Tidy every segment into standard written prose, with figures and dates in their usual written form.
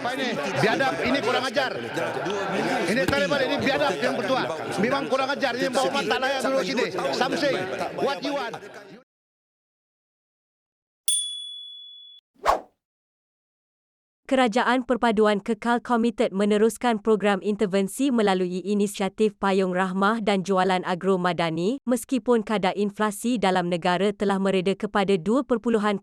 Apa ini? Biadab, ini kurang ajar. Ini Taliban, ini biadab yang bertuah. Memang kurang ajar, ini bawa mata layak dulu sini. Something, what you want. Kerajaan Perpaduan Kekal komited meneruskan program intervensi melalui inisiatif Payung Rahmah dan Jualan Agro Madani meskipun kadar inflasi dalam negara telah mereda kepada 2.0%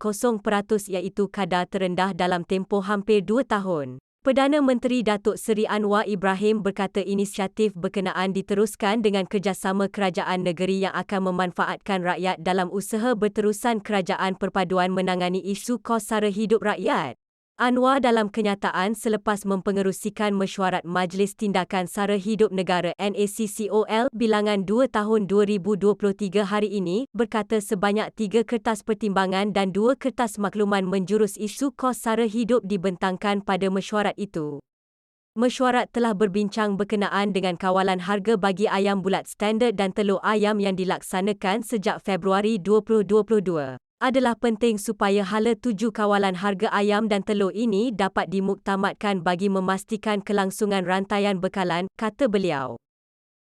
iaitu kadar terendah dalam tempoh hampir 2 tahun. Perdana Menteri Datuk Seri Anwar Ibrahim berkata inisiatif berkenaan diteruskan dengan kerjasama kerajaan negeri yang akan memanfaatkan rakyat dalam usaha berterusan kerajaan perpaduan menangani isu kos sara hidup rakyat. Anwar dalam kenyataan selepas mempengerusikan mesyuarat Majlis Tindakan Sara Hidup Negara NACCOL bilangan 2 tahun 2023 hari ini berkata sebanyak 3 kertas pertimbangan dan 2 kertas makluman menjurus isu kos sara hidup dibentangkan pada mesyuarat itu. Mesyuarat telah berbincang berkenaan dengan kawalan harga bagi ayam bulat standard dan telur ayam yang dilaksanakan sejak Februari 2022. Adalah penting supaya hala tuju kawalan harga ayam dan telur ini dapat dimuktamadkan bagi memastikan kelangsungan rantaian bekalan, kata beliau.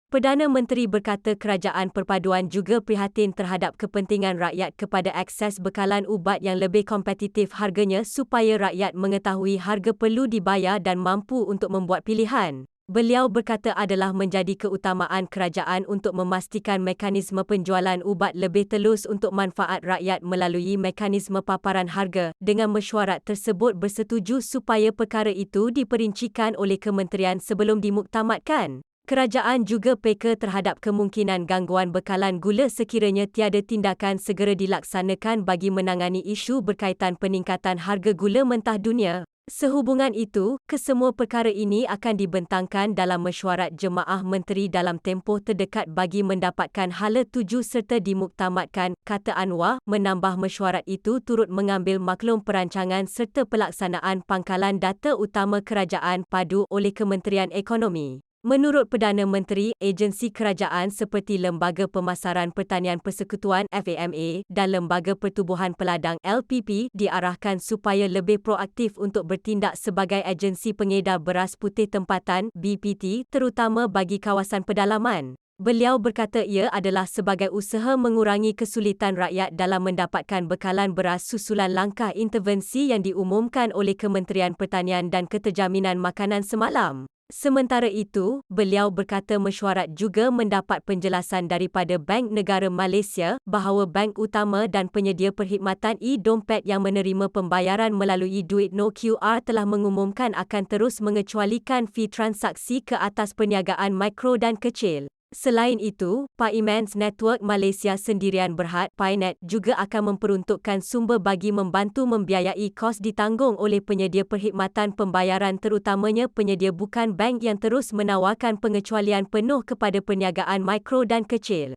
Perdana Menteri berkata kerajaan perpaduan juga prihatin terhadap kepentingan rakyat kepada akses bekalan ubat yang lebih kompetitif harganya supaya rakyat mengetahui harga perlu dibayar dan mampu untuk membuat pilihan. Beliau berkata adalah menjadi keutamaan kerajaan untuk memastikan mekanisme penjualan ubat lebih telus untuk manfaat rakyat melalui mekanisme paparan harga. Dengan mesyuarat tersebut bersetuju supaya perkara itu diperincikan oleh kementerian sebelum dimuktamadkan. Kerajaan juga peka terhadap kemungkinan gangguan bekalan gula sekiranya tiada tindakan segera dilaksanakan bagi menangani isu berkaitan peningkatan harga gula mentah dunia. Sehubungan itu, kesemua perkara ini akan dibentangkan dalam mesyuarat Jemaah Menteri dalam tempoh terdekat bagi mendapatkan hala tuju serta dimuktamadkan, kata Anwar. Menambah mesyuarat itu turut mengambil maklum perancangan serta pelaksanaan pangkalan data utama kerajaan padu oleh Kementerian Ekonomi. Menurut Perdana Menteri, agensi kerajaan seperti Lembaga Pemasaran Pertanian Persekutuan (FAMA) dan Lembaga Pertubuhan Peladang (LPP) diarahkan supaya lebih proaktif untuk bertindak sebagai agensi pengedar beras putih tempatan (BPT) terutama bagi kawasan pedalaman. Beliau berkata ia adalah sebagai usaha mengurangi kesulitan rakyat dalam mendapatkan bekalan beras susulan langkah intervensi yang diumumkan oleh Kementerian Pertanian dan Keterjaminan Makanan semalam. Sementara itu, beliau berkata mesyuarat juga mendapat penjelasan daripada Bank Negara Malaysia bahawa bank utama dan penyedia perkhidmatan e-dompet yang menerima pembayaran melalui duit no QR telah mengumumkan akan terus mengecualikan fee transaksi ke atas perniagaan mikro dan kecil. Selain itu, Payments Network Malaysia Sendirian Berhad (PayNet) juga akan memperuntukkan sumber bagi membantu membiayai kos ditanggung oleh penyedia perkhidmatan pembayaran terutamanya penyedia bukan bank yang terus menawarkan pengecualian penuh kepada perniagaan mikro dan kecil.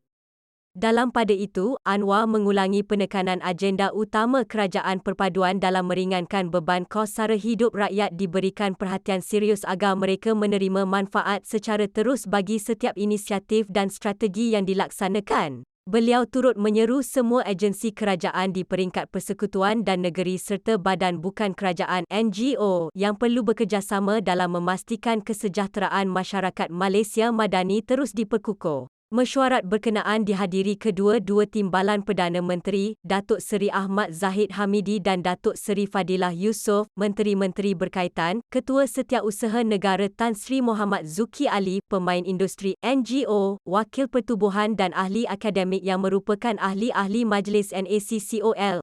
Dalam pada itu, Anwar mengulangi penekanan agenda utama kerajaan perpaduan dalam meringankan beban kos sara hidup rakyat diberikan perhatian serius agar mereka menerima manfaat secara terus bagi setiap inisiatif dan strategi yang dilaksanakan. Beliau turut menyeru semua agensi kerajaan di peringkat persekutuan dan negeri serta badan bukan kerajaan (NGO) yang perlu bekerjasama dalam memastikan kesejahteraan masyarakat Malaysia Madani terus diperkukuh. Mesyuarat berkenaan dihadiri kedua-dua timbalan Perdana Menteri, Datuk Seri Ahmad Zahid Hamidi dan Datuk Seri Fadilah Yusof, Menteri-Menteri berkaitan, Ketua Setiausaha Negara Tan Sri Muhammad Zuki Ali, pemain industri NGO, wakil pertubuhan dan ahli akademik yang merupakan ahli-ahli Majlis NACCOL.